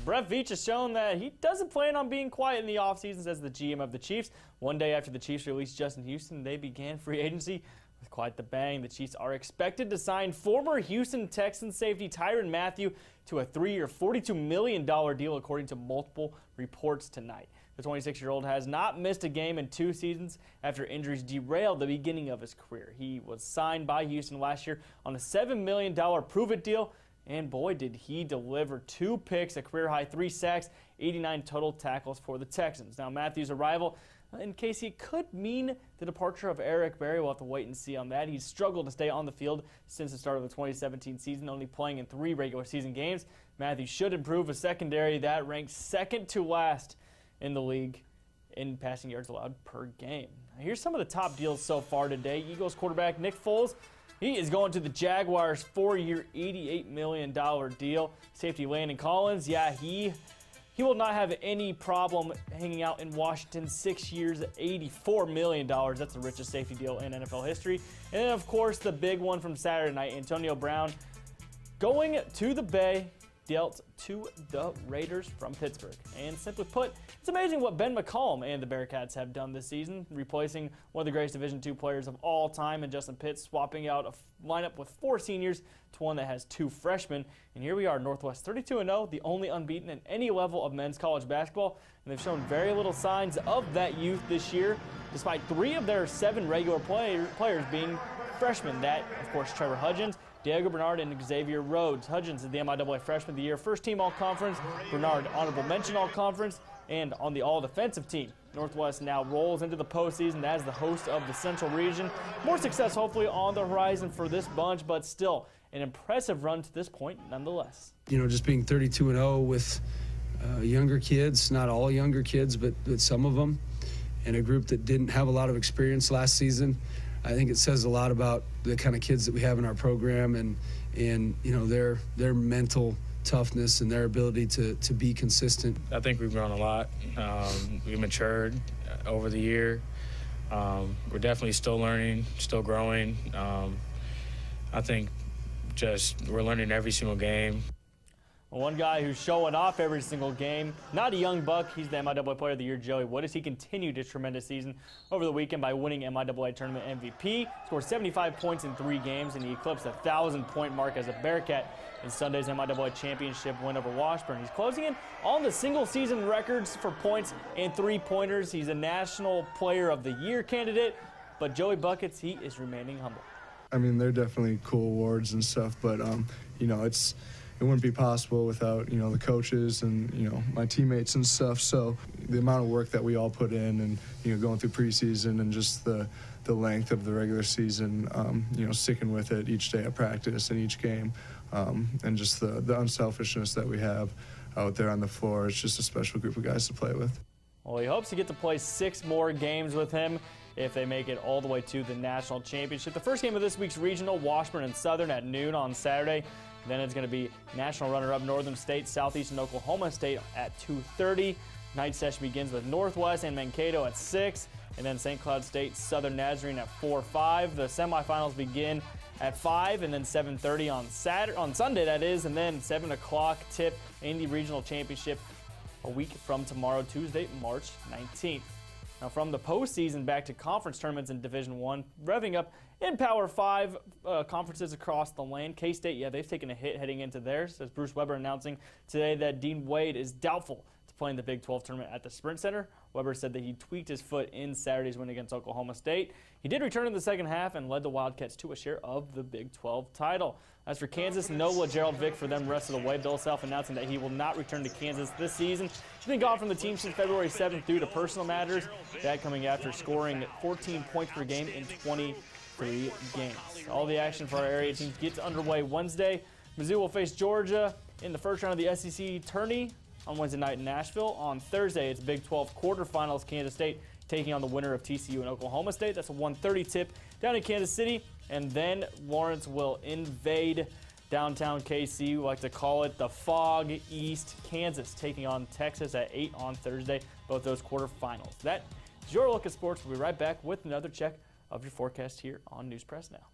Brett Veach has shown that he doesn't plan on being quiet in the offseason as the GM of the Chiefs. One day after the Chiefs released Justin Houston, they began free agency with quite the bang. The Chiefs are expected to sign former Houston Texans safety Tyrann Mathieu to a 3-year, $42 million deal, according to multiple reports tonight. The 26-year-old has not missed a game in 2 seasons after injuries derailed the beginning of his career. He was signed by Houston last year on a $7 million prove-it deal. And boy, did he deliver 2 picks, a career-high 3 sacks, 89 total tackles for the Texans. Now, Mathieu's arrival in KC could mean the departure of Eric Berry. We'll have to wait and see on that. He's struggled to stay on the field since the start of the 2017 season, only playing in 3 regular season games. Mathieu should improve a secondary that ranks second to last in the league in passing yards allowed per game. Now, here's some of the top deals so far today. Eagles quarterback Nick Foles, he is going to the Jaguars, 4-year, $88 million deal. Safety Landon Collins, yeah, he will not have any problem hanging out in Washington. 6 years, $84 million. That's the richest safety deal in NFL history. And then, of course, the big one from Saturday night, Antonio Brown going to the Bay, dealt to the Raiders from Pittsburgh. And simply put, it's amazing what Ben McCollum and the Bearcats have done this season, replacing one of the greatest Division II players of all time in Justin Pitts, swapping out a lineup with 4 seniors to one that has 2 freshmen. And here we are, Northwest 32-0, the only unbeaten at any level of men's college basketball. And they've shown very little signs of that youth this year, despite 3 of their 7 regular players being freshmen. That, of course, Trevor Hudgens, Diego Bernard, and Xavier Rhodes. Hudgens is the MIAA Freshman of the Year, first team All-Conference. Bernard, honorable mention All-Conference, and on the All-Defensive team. Northwest now rolls into the postseason as the host of the Central Region. More success hopefully on the horizon for this bunch, but still an impressive run to this point nonetheless. You know, just being 32-0 with younger kids, not all younger kids, but some of them, and a group that didn't have a lot of experience last season. I think it says a lot about the kind of kids that we have in our program and you know, their mental toughness and their ability to be consistent. I think we've grown a lot. We've matured over the year. We're definitely still learning, still growing. I think just we're learning every single game. One guy who's showing off every single game, not a young buck, he's the MIAA Player of the Year, Joey Woods. He continued his tremendous season over the weekend by winning MIAA Tournament MVP, scored 75 points in 3 games, and he eclipsed the 1,000-point mark as a Bearcat in Sunday's MIAA Championship win over Washburn. He's closing in on the single-season records for points and 3-pointers. He's a National Player of the Year candidate, but Joey Buckets, he is remaining humble. I mean, they're definitely cool awards and stuff, but, you know, it wouldn't be possible without, you know, the coaches and, you know, my teammates and stuff. So the amount of work that we all put in and, you know, going through preseason and just the length of the regular season, you know, sticking with it each day at practice and each game, and just the unselfishness that we have out there on the floor. It's just a special group of guys to play with. Well, he hopes to get to play 6 more games with him if they make it all the way to the national championship. The first game of this week's regional, Washburn and Southern at noon on Saturday. Then it's going to be national runner-up Northern State, Southeastern Oklahoma State at 2:30. Night session begins with Northwest and Mankato at 6, and then St. Cloud State, Southern Nazarene at 4-5. The semifinals begin at 5, and then 7:30 on Sunday, that is, and then 7 o'clock tip in the regional championship a week from tomorrow, Tuesday, March 19th. Now, from the postseason back to conference tournaments in Division I, revving up in Power 5 conferences across the land. K-State, yeah, they've taken a hit heading into theirs, as Bruce Weber announcing today that Dean Wade is doubtful to play in the Big 12 tournament at the Sprint Center. Weber said that he tweaked his foot in Saturday's win against Oklahoma State. He did return in the second half and led the Wildcats to a share of the Big 12 title. As for Kansas, no LaGerald Vick for them rest of the way. Bill Self announcing that he will not return to Kansas this season. He's been gone from the team since February 7th due to personal matters. That coming after scoring 14 points per game in 23 games. All the action for our area teams gets underway Wednesday. Mizzou will face Georgia in the first round of the SEC tourney on Wednesday night in Nashville. On Thursday, it's Big 12 quarterfinals. Kansas State taking on the winner of TCU and Oklahoma State. That's a 1:30 tip down in Kansas City. And then Lawrence will invade downtown KC. We like to call it the Fog East. Kansas taking on Texas at 8 on Thursday. Both those quarterfinals. That is your look at sports. We'll be right back with another check of your forecast here on News Press Now.